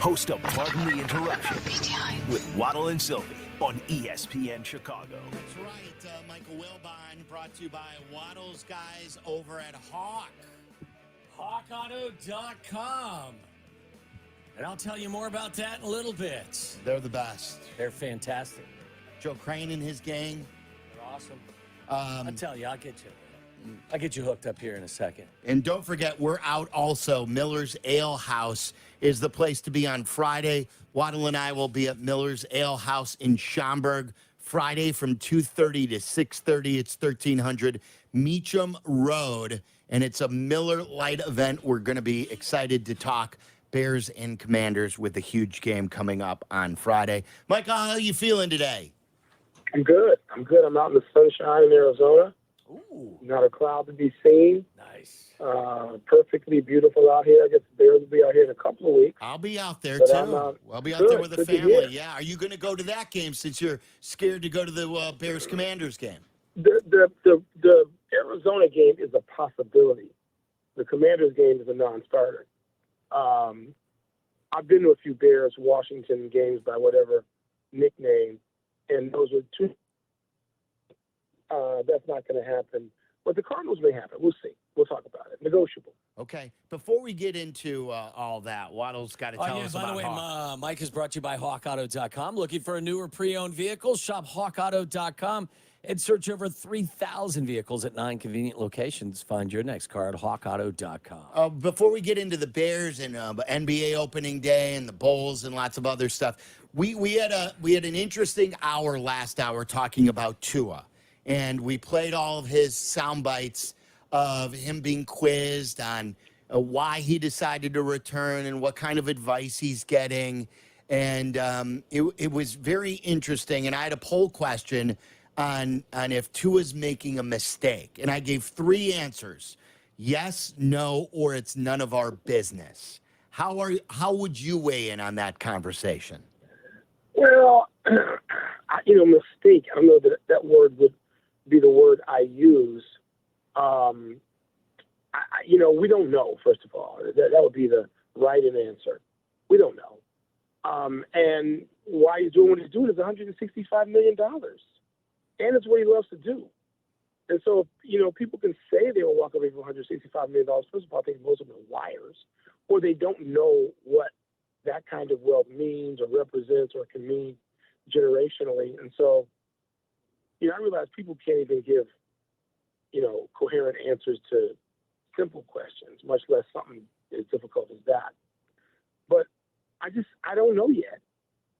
host of Pardon the Interruption with Waddle and Silvy on ESPN Chicago. That's right, Michael Wilbon, brought to you by Waddle's guys over at HawkAuto.com. And I'll tell you more about that in a little bit. They're the best. They're fantastic. Joe Crane and his gang. They're awesome. I'll tell you, I'll get you hooked up here in a second. And don't forget, we're out also. Miller's Ale House is the place to be on Friday. Waddle and I will be at Miller's Ale House in Schaumburg Friday from 2:30 to 6:30. It's 1300 Meacham Road, and it's a Miller Lite event. We're going to be excited to talk Bears and Commanders with the huge game coming up on Friday. Michael, how are you feeling today? I'm good. I'm out in the sunshine in Arizona. Ooh. Not a cloud to be seen. Nice. Perfectly beautiful out here. I guess the Bears will be out here in a couple of weeks. I'll be out there, But too. I'll be out good, there with the good to family. hear. Yeah. Are you going to go to that game since you're scared to go to the Bears-Commanders game? The Arizona game is a possibility. The Commanders game is a non-starter. I've been to a few Bears-Washington games by whatever nickname, and those were two. That's not going to happen. But the Cardinals may happen. We'll see. We'll talk about it. Negotiable. Okay. Before we get into all that, Waddle's got to tell us by about the way, Hawk. Mike is brought to you by HawkAuto.com. Looking for a newer pre-owned vehicle? Shop HawkAuto.com and search over 3,000 vehicles at 9 convenient locations. Find your next car at HawkAuto.com. Before we get into the Bears and NBA opening day and the Bulls and lots of other stuff, we had an interesting last hour talking about Tua. And we played all of his sound bites of him being quizzed on why he decided to return and what kind of advice he's getting. And it was very interesting. And I had a poll question on if Tua's making a mistake. And I gave 3 answers: yes, no, or it's none of our business. How would you weigh in on that conversation? Well, mistake. I don't know that word would be the word I use. We don't know, first of all. That would be the right answer. We don't know. And why he's doing what he's doing is $165 million. And it's what he loves to do. And so, people can say they will walk away from $165 million. First of all, I think most of them are liars, or they don't know what that kind of wealth means or represents or can mean generationally. And so, I realize people can't even give, coherent answers to simple questions, much less something as difficult as that. But I don't know yet.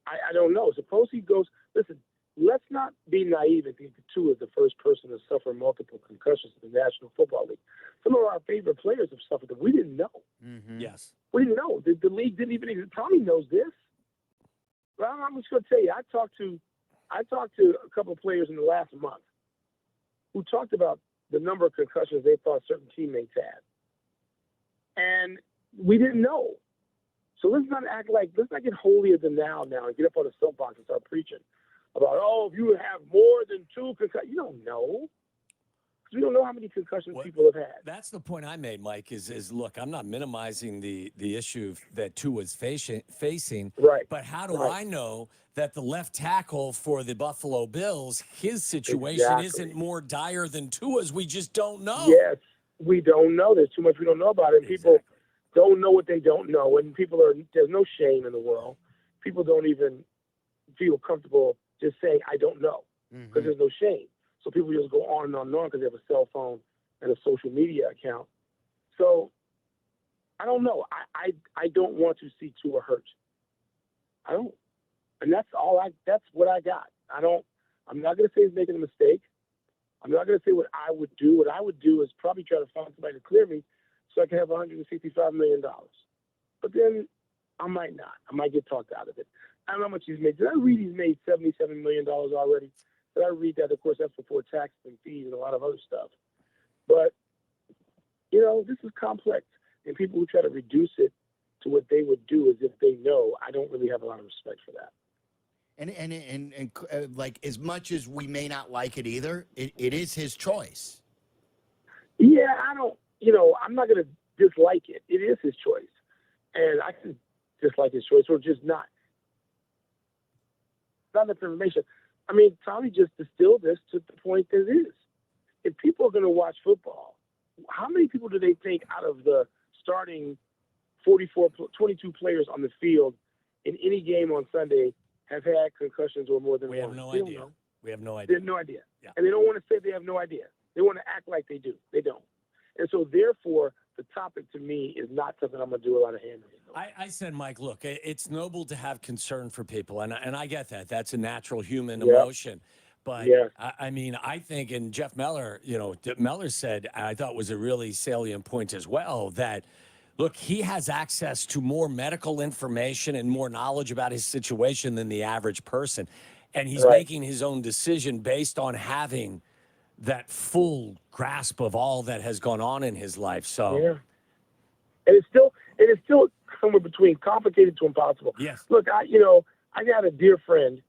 I don't know. Suppose he goes, listen, let's not be naive and think that Tua is the first person to suffer multiple concussions in the National Football League. Some of our favorite players have suffered them. We didn't know. Mm-hmm. Yes. We didn't know. The league didn't even exist. Tommy knows this. But I'm just going to tell you, I talked to a couple of players in the last month who talked about the number of concussions they thought certain teammates had. And we didn't know. So let's not get holier than thou and get up on the soapbox and start preaching about, if you have more than 2 concussions. You don't know. We don't know how many concussions people have had. That's the point I made, Mike, is look, I'm not minimizing the issue that Tua's facing. Right. But how do I know that the left tackle for the Buffalo Bills, his situation isn't more dire than Tua's? We just don't know. Yes, we don't know. There's too much we don't know about it. People don't know what they don't know. And there's no shame in the world. People don't even feel comfortable just saying, I don't know, because there's no shame. So people just go on and on and on because they have a cell phone and a social media account. So I don't know. I don't want to see Tua hurt. I don't. And that's what I got. I'm not going to say he's making a mistake. I'm not going to say what I would do. What I would do is probably try to find somebody to clear me so I can have $165 million. But then I might not. I might get talked out of it. I don't know how much he's made. Did I read he's made $77 million already? Did I read that? Of course, that's before taxes and fees and a lot of other stuff. But, this is complex. And people who try to reduce it to what they would do as if they know, I don't really have a lot of respect for that. And like, as much as we may not like it either, it is his choice. Yeah, I'm not going to dislike it. It is his choice. And I can dislike his choice or just not enough information. I mean, Tommy just distilled this to the point that it is. If people are going to watch football, how many people do they think out of the starting 22 players on the field in any game on Sunday have had concussions or more than one? We have no idea. We have no idea. They have no idea. Yeah. And they don't want to say they have no idea. They want to act like they do. They don't. And so, therefore, the topic to me is not something I'm going to do a lot of hand-wringing. I said, Mike, look, it's noble to have concern for people, and I get that. That's a natural human Yeah. emotion. But, Yeah. I mean, I think, and Jeff Meller, Meller said, I thought was a really salient point as well, that, look, he has access to more medical information and more knowledge about his situation than the average person. And he's Right. making his own decision based on having that full grasp of all that has gone on in his life. So, Yeah. And it's still somewhere between complicated to impossible. yes. Look, I got a dear friend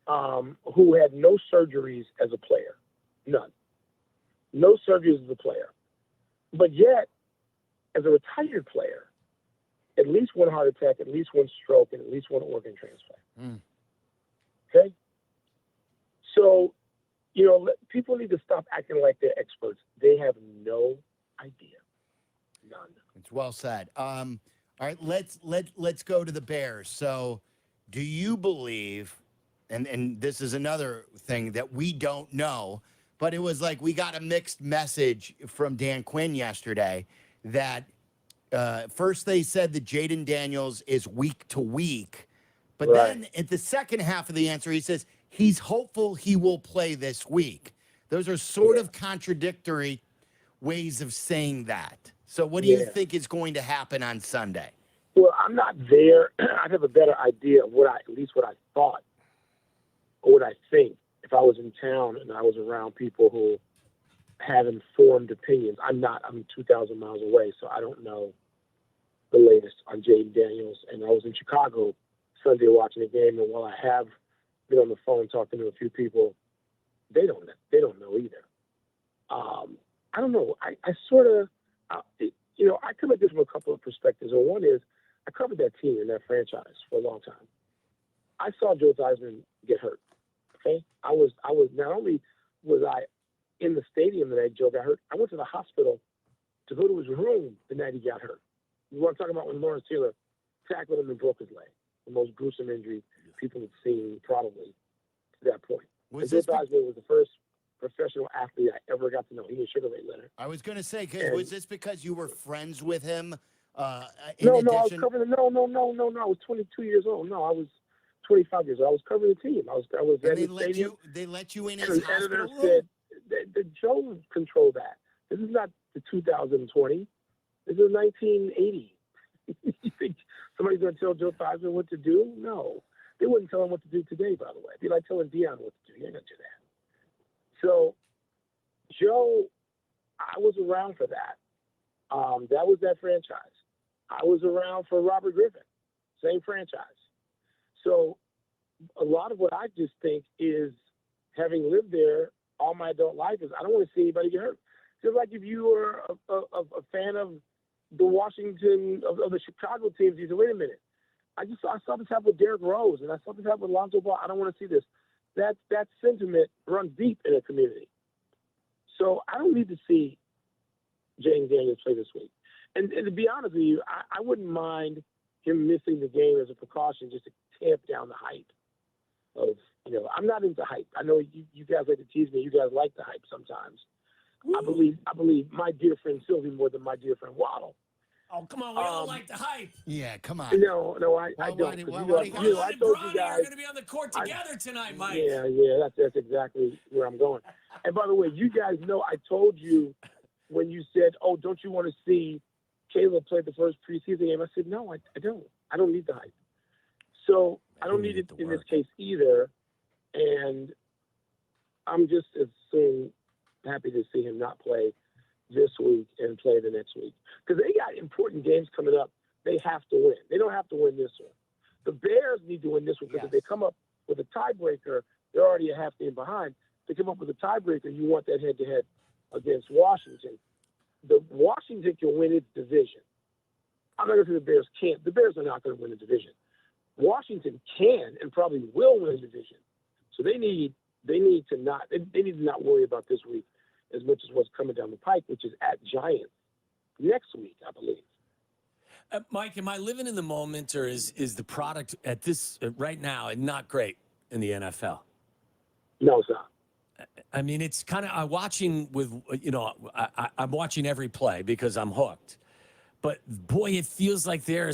who had no surgeries as a player. None. No surgeries as a player. But yet, as a retired player, at least one heart attack, at least one stroke, and at least one organ transplant. Mm. Okay? So, people need to stop acting like they're experts. They have no idea. None. It's well said. All right, let's go to the Bears. So, do you believe? And this is another thing that we don't know, but it was like we got a mixed message from Dan Quinn yesterday that first they said that Jayden Daniels is week to week, but Right. then at the second half of the answer he says he's hopeful he will play this week. Those are sort of contradictory ways of saying that. So what do you think is going to happen on Sunday? Well, I'm not there. I'd have a better idea of what I thought or what I think if I was in town and I was around people who have informed opinions. I'm 2,000 miles away, so I don't know the latest on Jayden Daniels. And I was in Chicago Sunday watching the game, and while I have been on the phone talking to a few people, they don't know either. I don't know. I sort of, I come at this from a couple of perspectives. And one is, I covered that team and that franchise for a long time. I saw Joe Theismann get hurt. Okay, I was not only was I in the stadium the night Joe got hurt, I went to the hospital to go to his room the night he got hurt. You want to talk about when Lawrence Taylor tackled him and broke his leg, the most gruesome injury people have seen probably to that point. And Joe Theismann was the first professional athlete I ever got to know. He was Sugar Ray Leonard. I was going to say, was this because you were friends with him? No, I was covering. No. I was 22 years old. No, I was 25 years old. I was covering the team. I was at the stadium. They let you in his The hospital editor room? said the Joe controlled that. This is not the 2020. This is 1980. You think somebody's going to tell Joe Theismann what to do? No. They wouldn't tell him what to do today, by the way. It'd be like telling Deion what to do. You're going to do that. So, Joe, I was around for that. That was that franchise. I was around for Robert Griffin, same franchise. So a lot of what I just think is, having lived there all my adult life, is I don't want to see anybody get hurt. Just like if you were a fan of the Washington, of the Chicago teams, you say, wait a minute, I saw this happen with Derrick Rose, and I saw this happen with Lonzo Ball. I don't want to see this. That sentiment runs deep in a community. So I don't need to see Jayden Daniels play this week. And to be honest with you, I wouldn't mind him missing the game as a precaution just to tamp down the hype of, I'm not into hype. I know you guys like to tease me. You guys like the hype sometimes. Woo. I believe my dear friend Silvy more than my dear friend Waddle. Oh, come on. We all like the hype. Yeah, come on. No, I don't. I told you guys. Are going to be on the court together tonight, Mike. Yeah, that's exactly where I'm going. And by the way, you guys know I told you when you said, oh, don't you want to see Caleb play the first preseason game? I said, no, I don't. I don't need the hype. So I don't need it in this case either. And I'm just as soon happy to see him not play this week and play the next week. Because they got important games coming up. They have to win. They don't have to win this one. The Bears need to win this one because if they come up with a tiebreaker, they're already a half game behind. If they come up with a tiebreaker, you want that head-to-head against Washington. The Washington can win its division. I'm not going to say the Bears can't. The Bears are not going to win the division. Washington can and probably will win the division. So they need to not worry about this week as much as what's coming down the pike, which is at Giants next week, I believe. Mike, am I living in the moment, or is the product at this right now not great in the NFL? No, it's not. I mean, it's kind of watching with, I'm watching every play because I'm hooked. But boy, it feels like there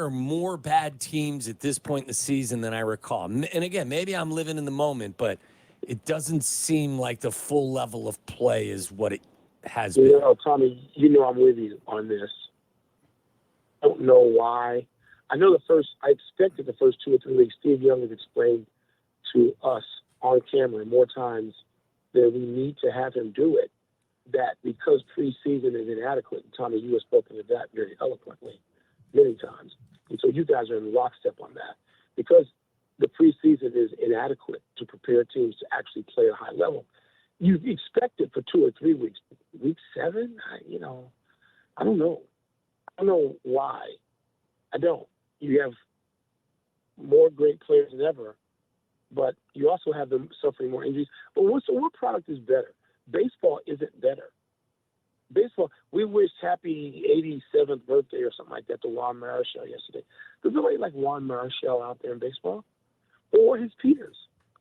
are more bad teams at this point in the season than I recall. And again, maybe I'm living in the moment, but it doesn't seem like the full level of play is what it has been. You know, Tommy, I'm with you on this. I don't know why. I expected the first 2 or 3 weeks, Steve Young has explained to us on camera more times than we need to have him do it, that because preseason is inadequate, and Tommy, you have spoken to that very eloquently many times. And so you guys are in lockstep on that. Because the preseason is inadequate to prepare teams to actually play at a high level, you expect it for 2 or 3 weeks. Week 7, I don't know. I don't know why. I don't. You have more great players than ever, but you also have them suffering more injuries. But what product is better? Baseball isn't better. Baseball, we wished happy 87th birthday or something like that to Juan Marichal yesterday. There's nobody like Juan Marichal out there in baseball, or his Peters,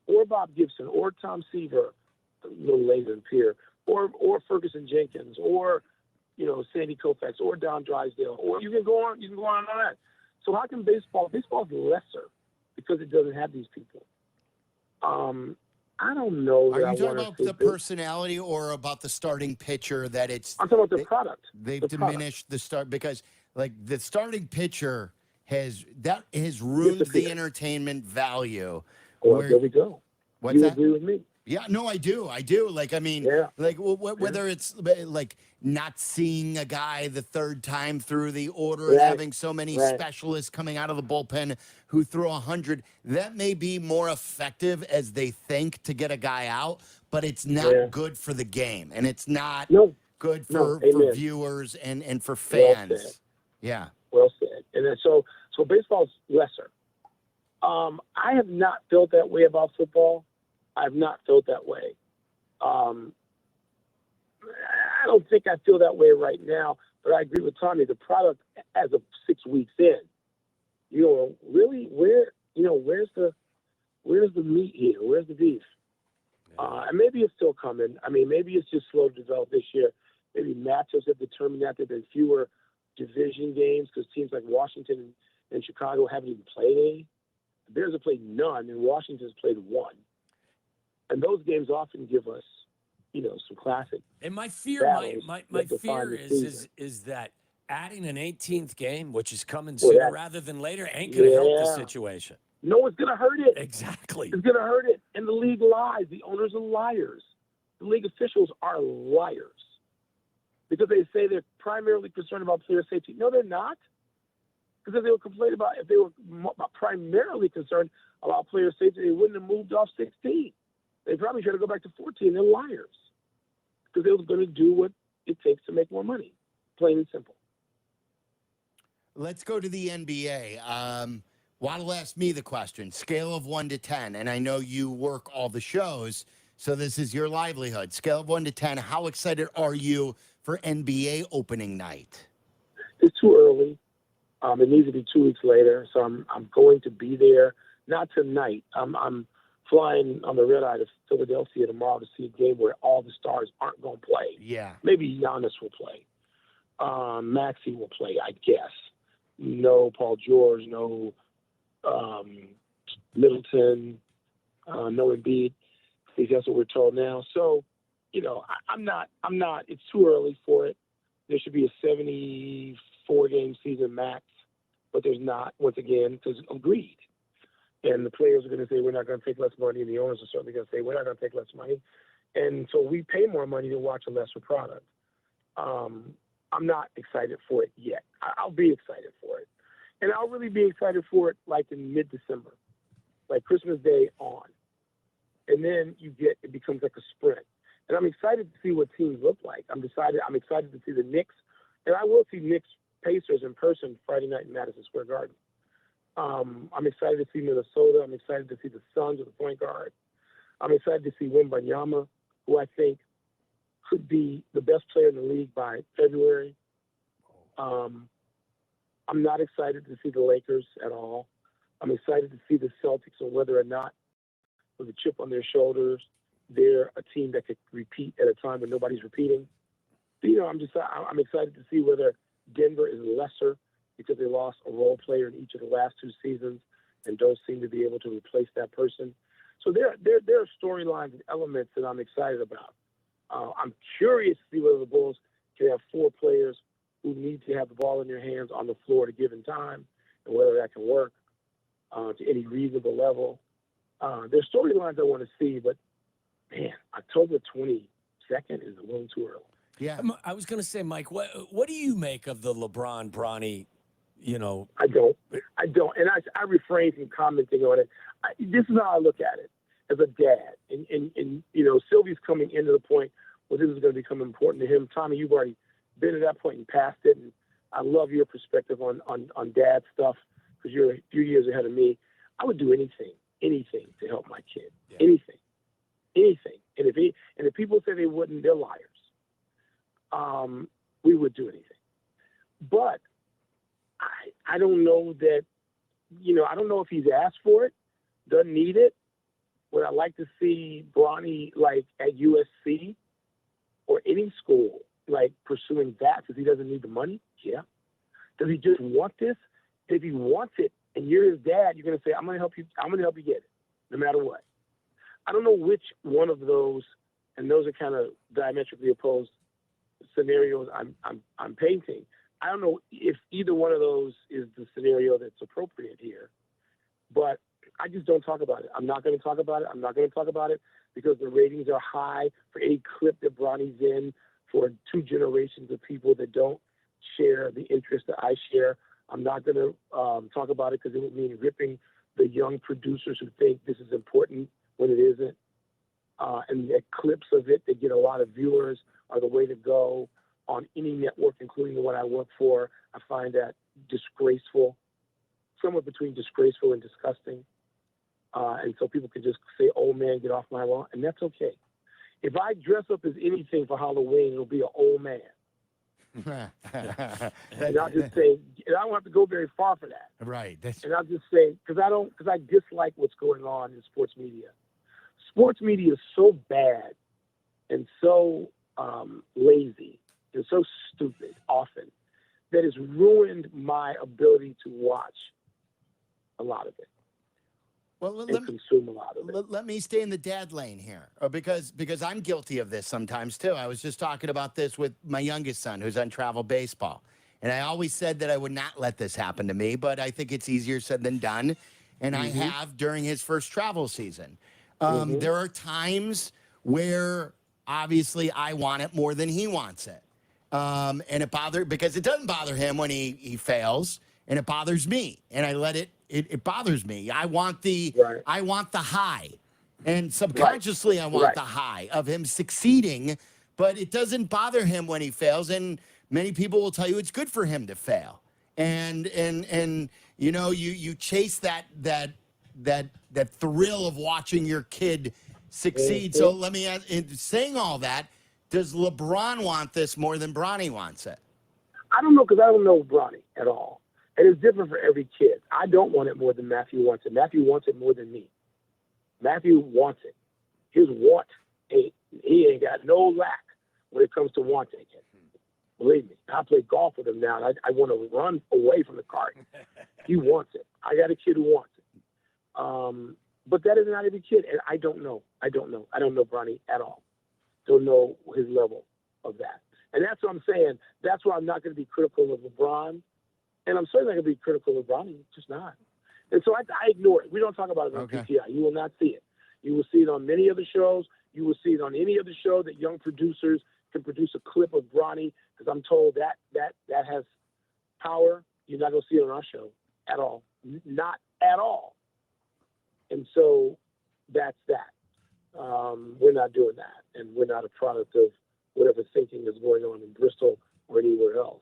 or Bob Gibson, or Tom Seaver, a little later in Pierre, or Ferguson Jenkins, or Sandy Koufax, or Don Drysdale, or you can go on and on that. So how can baseball is lesser because it doesn't have these people? I don't know. Are you talking about the personality or about the starting pitcher? I'm talking about the product. They've diminished the start because, like, the starting pitcher has ruined the entertainment value. Well, there we go. What's that? Agree with me? Yeah, no, I do. Like, I mean, whether it's like not seeing a guy the third time through the order and having so many specialists coming out of the bullpen who throw 100, that may be more effective as they think to get a guy out, but it's not good for the game, and it's not good for viewers and for fans. Well said. Yeah. Well said. And then so baseball's lesser. I have not felt that way about football. I've not felt that way. I don't think I feel that way right now, but I agree with Tommy. The product as of 6 weeks in, really, where's the meat here? Where's the beef? And maybe it's still coming. I mean, maybe it's just slow to develop this year. Maybe matchups have determined that there've been fewer division games because teams like Washington and Chicago haven't even played any. The Bears have played none, and Washington's played one. And those games often give us, some classic. And my fear, my fear is that adding an 18th game, which is coming sooner rather than later, ain't going to help the situation. No, it's going to hurt it. Exactly. It's going to hurt it. And the league lies. The owners are liars. The league officials are liars because they say they're primarily concerned about player safety. No, they're not. Because if they were primarily concerned about player safety, they wouldn't have moved off 16. They probably should have go back to 14. They're liars because they were going to do what it takes to make more money, plain and simple. Let's go to the NBA. Waddle asked me the question, scale of 1 to 10, and I know you work all the shows, so this is your livelihood. Scale of 1 to 10, how excited are you for NBA opening night? It's too early. It needs to be 2 weeks later, so I'm going to be there. Not tonight. I'm flying on the red eye to Philadelphia tomorrow to see a game where all the stars aren't going to play. Yeah. Maybe Giannis will play. Maxey will play, I guess. No Paul George, no Middleton, no Embiid. I think that's what we're told now. So, I'm not, it's too early for it. There should be a 74-game season max, but there's not, once again, because agreed. And the players are going to say, we're not going to take less money, and the owners are certainly going to say, we're not going to take less money. And so we pay more money to watch a lesser product. I'm not excited for it yet. I'll be excited for it. And I'll really be excited for it like in mid-December, like Christmas Day on. And then it becomes like a sprint. And I'm excited to see what teams look like. I'm excited to see the Knicks. And I will see Knicks Pacers in person Friday night in Madison Square Garden. I'm excited to see Minnesota. I'm excited to see the Suns with the point guard. I'm excited to see Wembanyama, who I think could be the best player in the league by February. I'm not excited to see the Lakers at all. I'm excited to see the Celtics and whether or not, with a chip on their shoulders, they're a team that could repeat at a time when nobody's repeating. I'm excited to see whether Denver is lesser because they lost a role player in each of the last 2 seasons and don't seem to be able to replace that person. So there are storylines and elements that I'm excited about. I'm curious to see whether the Bulls can have 4 players who need to have the ball in their hands on the floor at a given time and whether that can work to any reasonable level. There's storylines I want to see, but, man, October 22nd is a little too early. Yeah. I was going to say, Mike, what do you make of the LeBron, Bronny, I don't. And I refrain from commenting on it. This is how I look at it as a dad. And Silvy's coming into the point where this is going to become important to him. Tommy, you've already been at that point and passed it. And I love your perspective on dad stuff because you're a few years ahead of me. I would do anything to help my kid. Yeah. Anything. And if people say they wouldn't, they're liars. We would do anything. But I don't know that, I don't know if he's asked for it, doesn't need it. Would I like to see Bronny, like, at USC or any school, like, pursuing that because he doesn't need the money? Yeah. Does he just want this? If he wants it and you're his dad, you're going to say, I'm going to help you get it, no matter what. I don't know which one of those, and those are kind of diametrically opposed scenarios I'm painting. I don't know if either one of those is the scenario that's appropriate here, but I just don't talk about it. I'm not going to talk about it because the ratings are high for any clip that Bronny's in for 2 generations of people that don't share the interest that I share. I'm not going to talk about it because it would mean ripping the young producers who think this is important when it isn't. And the clips of it that get a lot of viewers are the way to go on any network, including the one I work for. I find that disgraceful, somewhere between disgraceful and disgusting. And so people can just say, "Old man, get off my lawn," and that's okay. If I dress up as anything for Halloween, it'll be an old man. And I'll just say, and I don't have to go very far for that. Right. And I'll just say, because I dislike what's going on in sports media. Sports media is so bad and so lazy and so stupid often that it's ruined my ability to watch a lot of it. Well, and consume a lot of it. Let me stay in the dad lane here, because I'm guilty of this sometimes too. I was just talking about this with my youngest son, who's on travel baseball, and I always said that I would not let this happen to me, but I think it's easier said than done, and I have during his first travel season. There are times where obviously I want it more than he wants it, and because it doesn't bother him when he fails, and it bothers me, and I let it. It bothers me. I want the high, and subconsciously I want the high of him succeeding, but it doesn't bother him when he fails. And many people will tell you it's good for him to fail. And you chase that thrill of watching your kid succeed. So let me ask, in saying all that, does LeBron want this more than Bronny wants it? I don't know, because I don't know Bronny at all. And it's different for every kid. I don't want it more than Matthew wants it. Matthew wants it more than me. Matthew wants it. His want he ain't got no lack when it comes to wanting it. Believe me, I play golf with him now, and I want to run away from the cart. He wants it. I got a kid who wants it. But that is not every kid, and I don't know. I don't know Bronny at all. Don't know his level of that. And that's what I'm saying. That's why I'm not going to be critical of LeBron. And I'm certainly not going to be critical of Bronny, just not. And so I ignore it. We don't talk about it on PTI. You will not see it. You will see it on many other shows. You will see it on any other show that young producers can produce a clip of Bronny, because I'm told that has power. You're not going to see it on our show at all. Not at all. And so that's that. We're not doing that. And we're not a product of whatever thinking is going on in Bristol or anywhere else.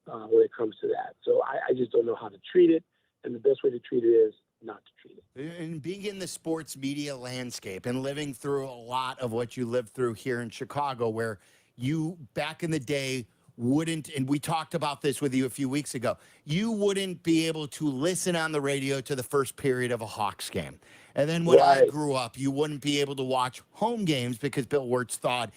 when it comes to that. So I just don't know how to treat it, and the best way to treat it is not to treat it. And being in the sports media landscape and living through a lot of what you lived through here in Chicago, where you back in the day wouldn't, and we talked about this with you a few weeks ago, you wouldn't be able to listen on the radio to the first period of a Hawks game. And then when I grew up, you wouldn't be able to watch home games because Bill Wirtz thought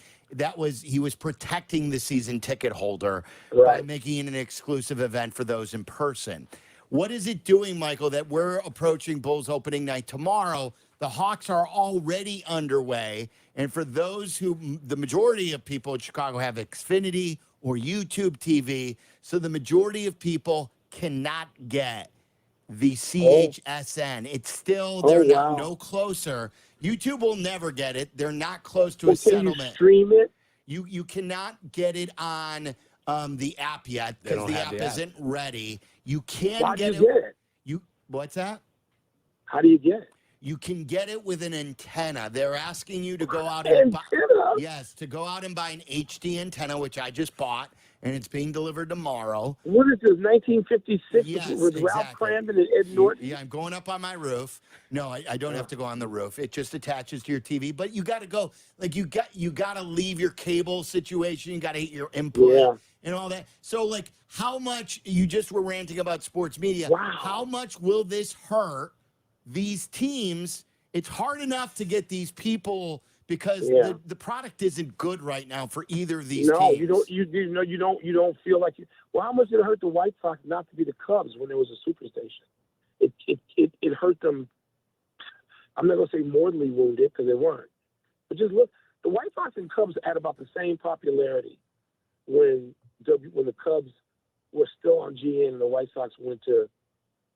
he was protecting the season ticket holder by making it an exclusive event for those in person. What is it doing, Michael, that we're approaching Bulls opening night tomorrow? The Hawks are already underway. And for those who, the majority of people in Chicago have Xfinity or YouTube TV. So the majority of people cannot get the CHSN. It's still, they're not no closer. YouTube will never get it. They're not close to a settlement. Can you stream it? You cannot get it on the app yet because the app isn't ready. You can get it. What's that? How do you get it? You can get it with an antenna. They're asking you to go out and go out and buy an HD antenna, which I just bought, and it's being delivered tomorrow. What is this, 1956 with Ralph Cramden and Ed Norton? Yeah, I'm going up on my roof. No, I don't have to go on the roof. It just attaches to your TV. But you got to go, like you got to leave your cable situation. You got to hit your input and all that. So, like, how much you just were ranting about sports media? Wow. How much will this hurt these teams? It's hard enough to get these people because the product isn't good right now for either of these teams. No, you don't feel like you. Well, how much did it hurt the White Sox not to be the Cubs when there was a superstation? It hurt them. I'm not gonna say mortally wounded because they weren't, but just look. The White Sox and Cubs had about the same popularity when the Cubs were still on GN and the White Sox went to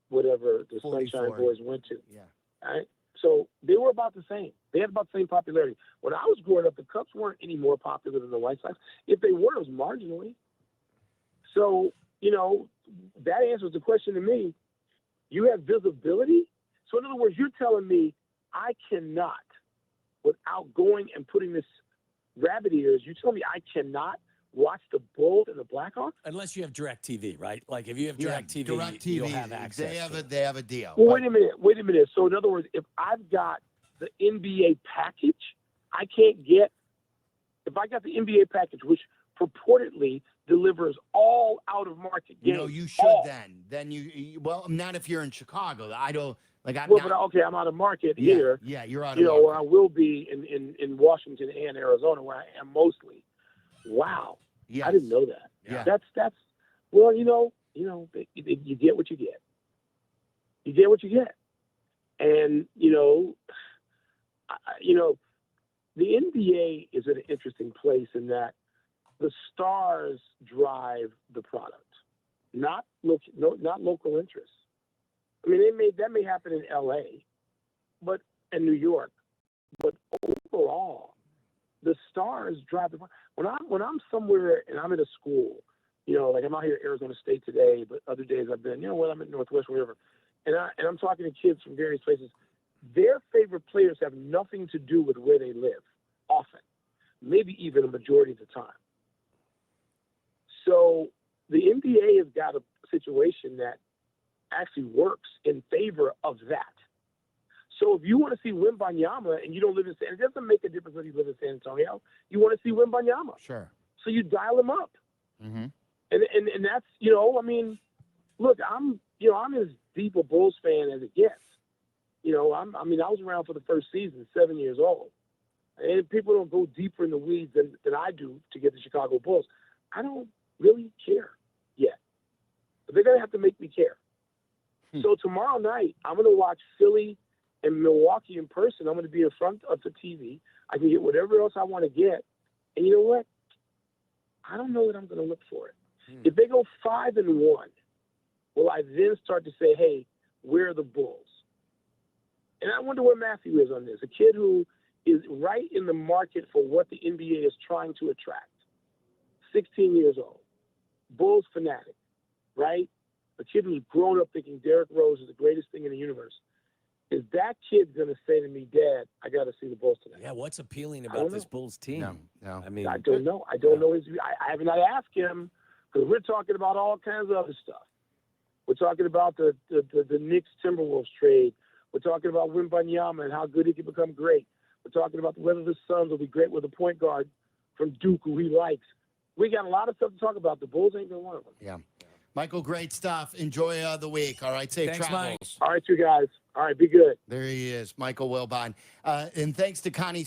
whatever the 44. Sunshine Boys went to. Yeah. All right. So they were about the same. They had about the same popularity. When I was growing up, the Cubs weren't any more popular than the White Sox. If they were, it was marginally. So, that answers the question to me. You have visibility? So in other words, you're telling me I cannot, without going and putting this rabbit ears, you tell me I cannot watch the Bulls and the Blackhawks? Unless you have DirecTV, right? Like if you have DirecTV, you'll have access. They have a deal. Well, wait a minute. So in other words, if I've got the NBA package, I can't get. If I got the NBA package, which purportedly delivers all out of market games, you should then. Then you well, not if you're in Chicago. I don't like. I'm out of market here. Yeah, you're out of market. Where I will be in Washington and Arizona, where I am mostly. Wow. Yes. I didn't know that. Yeah. That's well, you get what you get. You get what you get. And, the NBA is an interesting place in that the stars drive the product, not local interests. I mean, that may happen in LA, but in New York, but overall, the stars drive the. When I'm somewhere and I'm at a school, like I'm out here at Arizona State today, but other days I've been, when I'm at Northwest, wherever, and I'm talking to kids from various places. Their favorite players have nothing to do with where they live, often, maybe even a majority of the time. So the NBA has got a situation that actually works in favor of that. So if you want to see Wembanyama and you don't live in San, it doesn't make a difference whether you live in San Antonio. You want to see Wembanyama. Sure. So you dial him up. Mm-hmm. And that's, look, I'm as deep a Bulls fan as it gets. I was around for the first season, 7 years old. And people don't go deeper in the weeds than I do to get the Chicago Bulls. I don't really care yet. But they're going to have to make me care. So tomorrow night, I'm going to watch Philly and Milwaukee in person. I'm going to be in front of the TV. I can get whatever else I want to get. And you know what? I don't know that I'm going to look for it. If they go 5-1, will I then start to say, hey, where are the Bulls? And I wonder where Matthew is on this. A kid who is right in the market for what the NBA is trying to attract. 16 years old. Bulls fanatic, right? A kid who's grown up thinking Derrick Rose is the greatest thing in the universe. Is that kid going to say to me, Dad, I got to see the Bulls tonight? Yeah, what's appealing about this Bulls team? No. I mean, I don't know. I don't know. I have not asked him, Because we're talking about all kinds of other stuff. We're talking about the Knicks Timberwolves trade. We're talking about Wembanyama and how good he can become great. We're talking about whether the Suns will be great with a point guard from Duke who he likes. We got a lot of stuff to talk about. The Bulls ain't been one of them. Yeah. Michael, great stuff. Enjoy the week. All right, safe Thanks, travels. Mike. All right, you guys. All right, be good. There he is, Michael Wilbon. And thanks to Connie's